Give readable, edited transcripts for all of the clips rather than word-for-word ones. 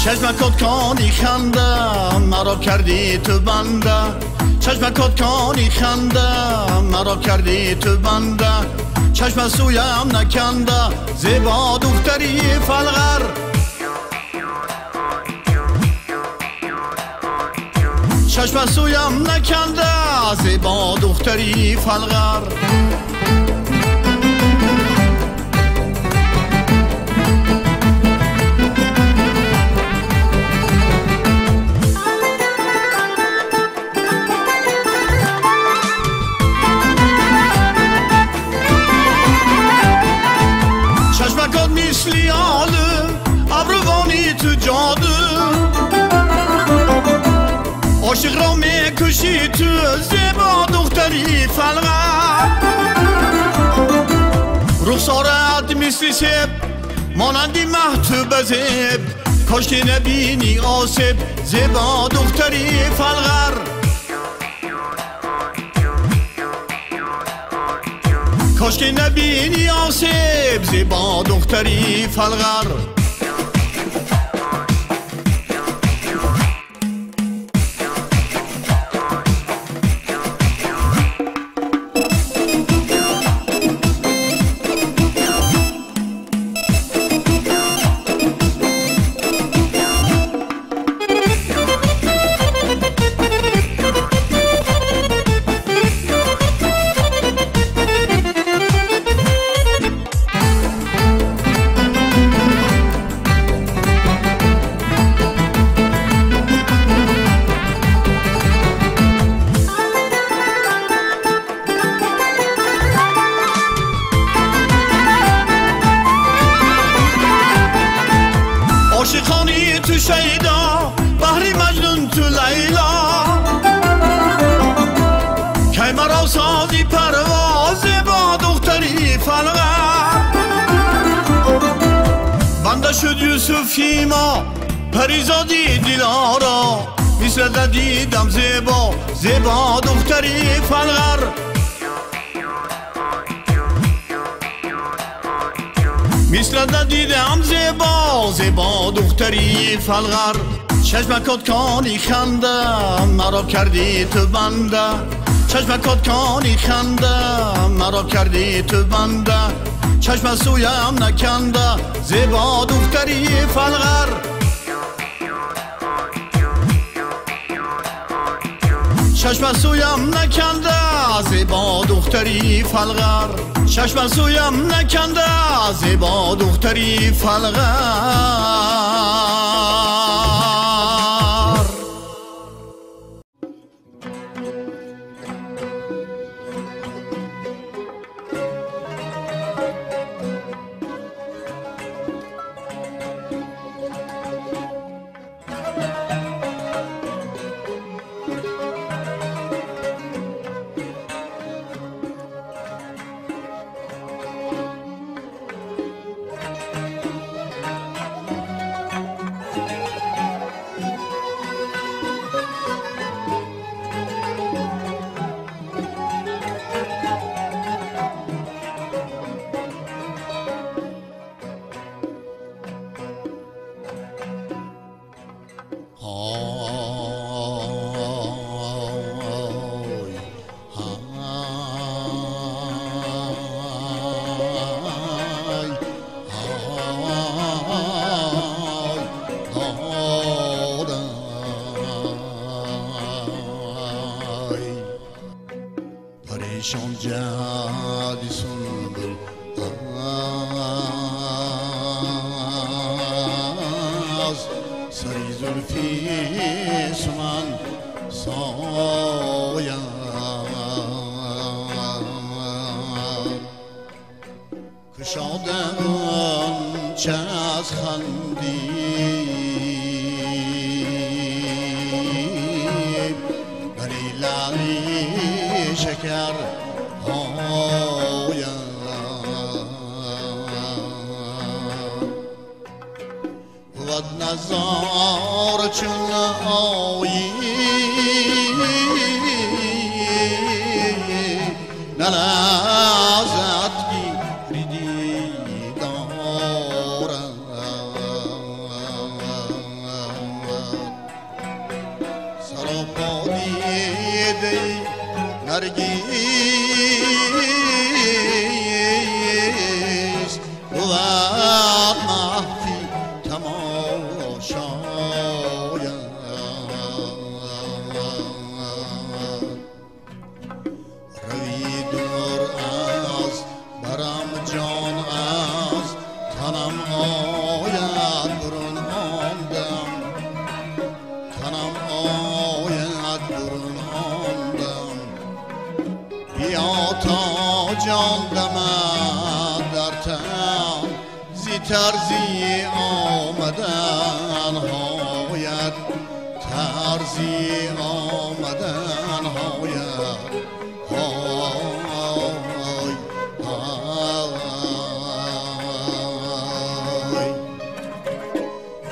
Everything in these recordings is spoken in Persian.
چشمکات کانی خنده مرا کردی تو بنده چشمکات کانی خنده مرا کردی تو بنده چشم سویم نکنده زیبا دختری فلغر چشم سویم نکنده زیبا دختری فلغر چشمکات مثلی آله ابروانی تو جاده عاشق را میکشی تو زیبا دختری فلغر رخسارت مثل سب مانندی محتوب زب کاش که نبینی آسب زیبا دختری فلغر کاش که نبینی آسب زیبا دختری فلغر عاشقانی تو شیدا بحری مجنون تو لیلا کی مرا سازی پرواز با دختری فلغر بنده شد یوسفی ما پریزادی دلارا مثل دیدم زیبا زیبا دختری فلغر مثل دیدم زیبا زیبا دختری فلغر چشمکات کانی خنده مرا کردی تو بنده چشمکات کانی خنده مرا کردی تو بنده چشم سویم نکنده زیبا دختری فلغر چشم سویم نکنده زیبا دختری فلغر چشم سویم نکنده زیبا دختری فلغر پریشان جادی سنبل از سری زلفی سمن سایم کشادم چه از خندید بری لعلی شکر هایم ود نظار چون آیی نلازت گیری دارم سراپا دیدی نرگیز بود محفی تماشایم روی دور از برم جان از تنم آید برون آمدم تنم آید برون آمدم بیا تا جان دمد در تن زی ترزی آمدن هاید ترزی آمدن هاید های های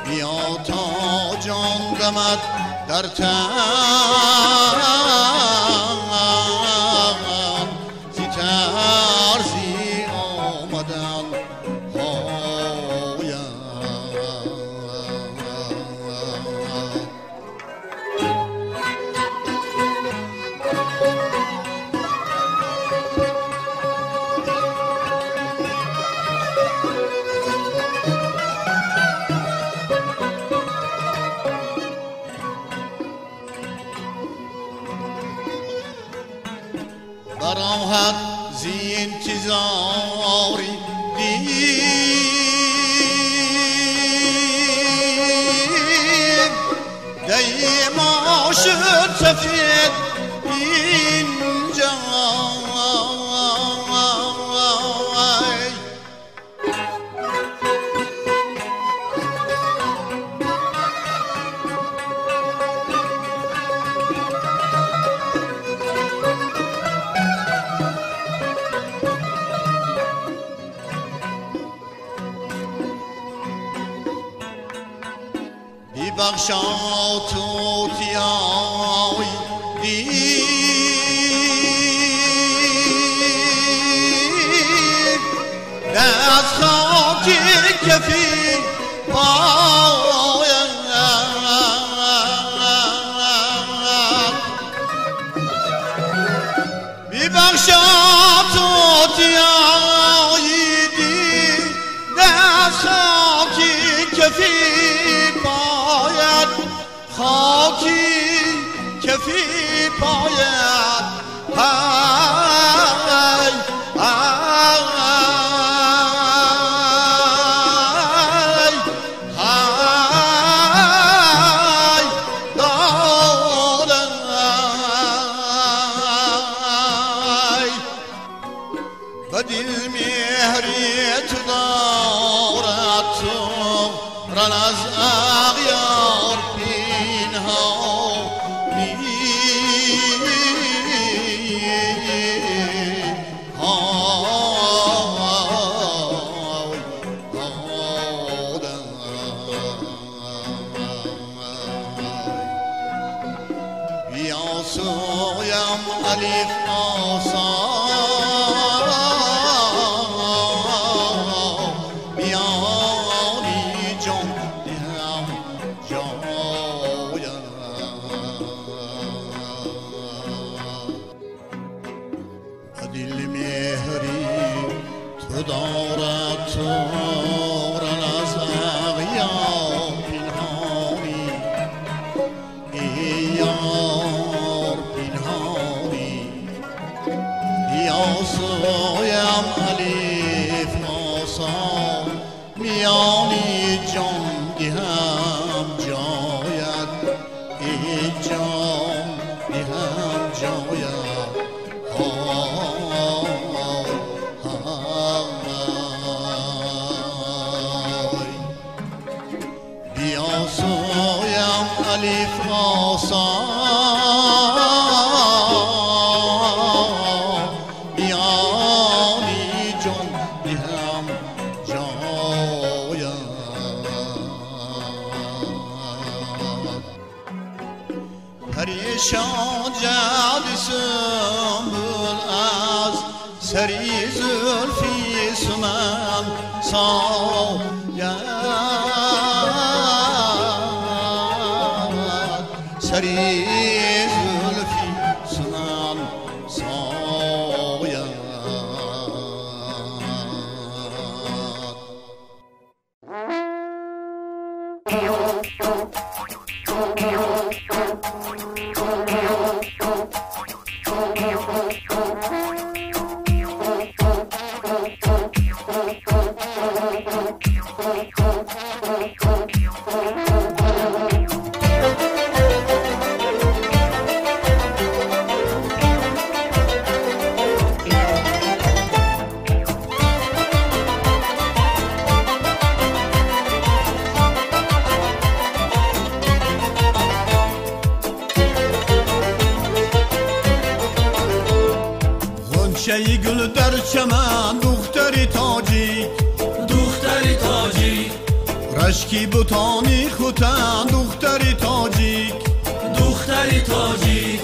بیا تا جان دمد در تن زی ترزی آمدن هاید براحت زی انتظاری دید دیما شد سفید اینجا بخشا تو تیای دید دست خاکی کفی پاید بی بخشا تو تیای دید دست خاکی کفی خاکی کفی پا رن از اغیار پنهانی بیاسویم الف آسان بیانی جان دهم جایم دل مهری تو دارد تو رن از اغیار پنهانی ای یار پنهانی بیاسویم الف آسان میانی جان دهم جایت ای جان دهم جایت بیاسویم الف آسان بیانی جان دهم جایت پریشان جد سنبل از سری زلفی سمن ساید سری زلفی سمن ساید غنچه گل در چمن دختری تاجیک دختری تاجیک رشکی بوتانی خوتن دختری تاجیک دختری تاجیک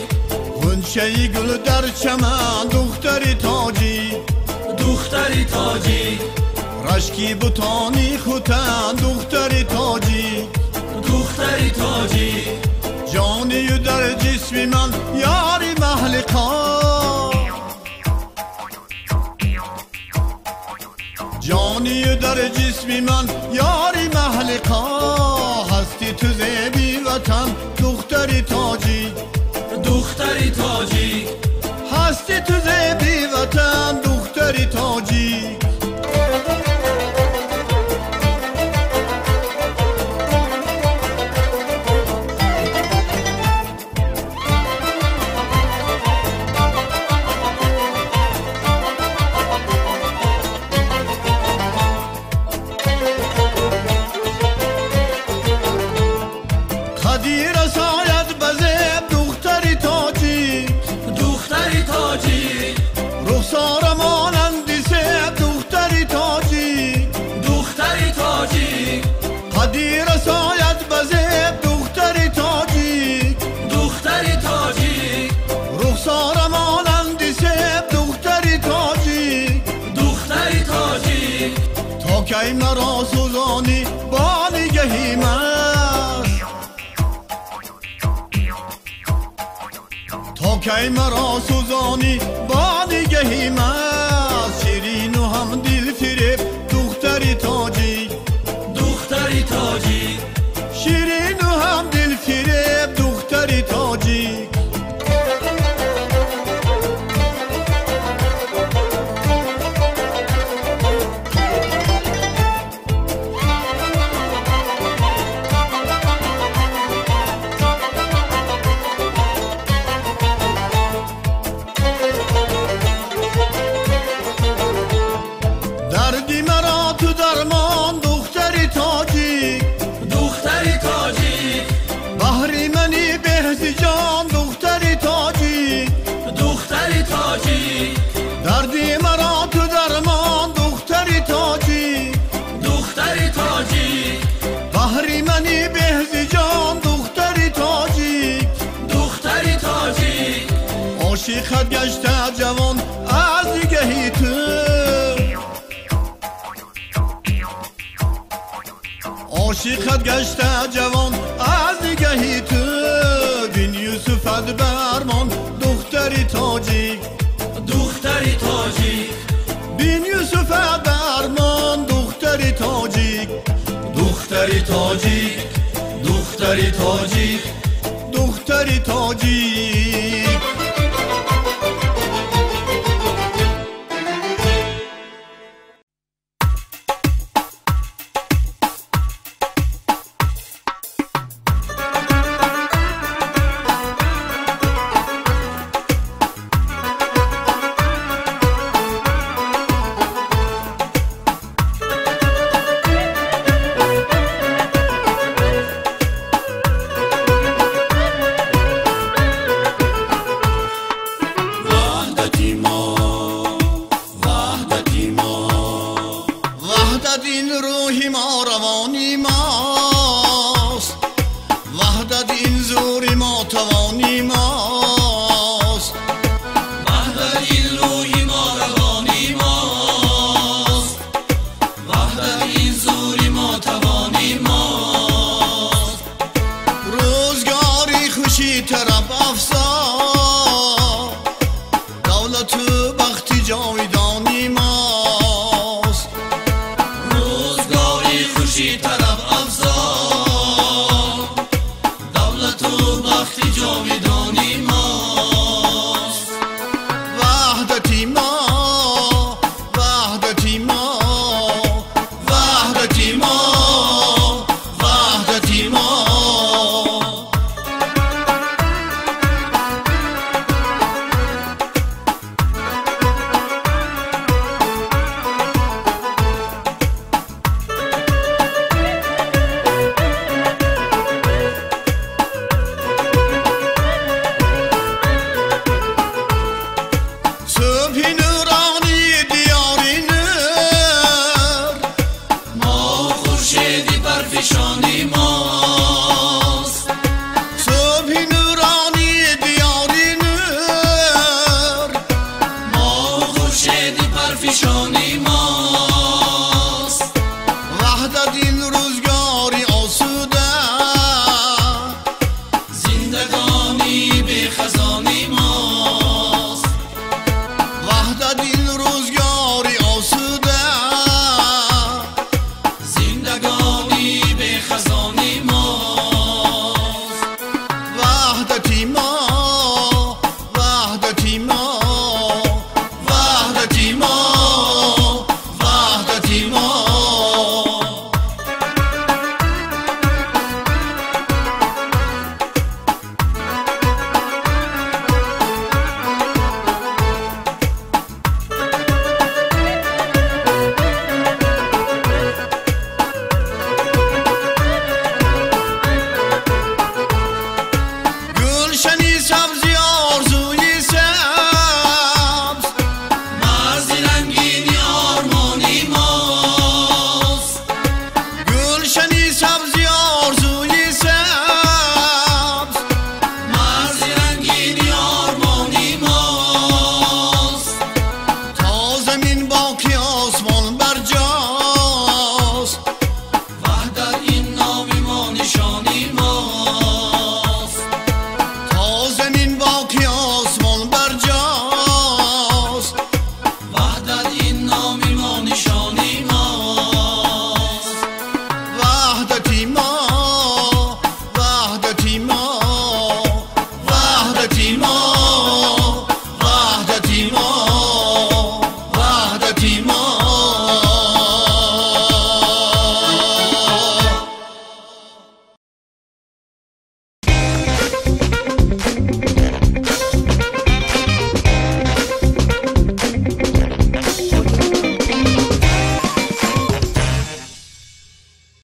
غنچه گل در چمن دختری تاجیک دختری تاجیک رشکی بوتانی خوتن دختری تاجیک دختری تاجیک جانی در جسم من یاری محلقا جانی در جسم من یاری محلقا هستی تو زیبی وطن دختری تاجیک دختری تاجیک هستی تو زیبی وطن دختری تاجیک خدیر سایت بزیب دختری تاجیک دختری تاجیک رخسار مانندی سیب دختری تاجیک دختری تاجیک خدیر سایت بزیب دختری تاجیک دختری تاجیک رخسار مانندی سیب دختری تاجیک دختری تاجیک تا کی مرا سوزانی با نگهی مست تا کی مرا سوزانی با نگهی مست شیرین و هم دل فریب دختری تاجیک دختری تاجیک شیرین و هم دل فریب دختری تاجیک عاشقت گشته جوان از نگهی تو عاشقت گشته جوان از نگهی تو بین یوسفت برمان دختری تاجیک دختری تاجیک بین یوسفت برمان دختری تاجیک دختری تاجیک دختری تاجیک دختری تاجیک برفشانی ما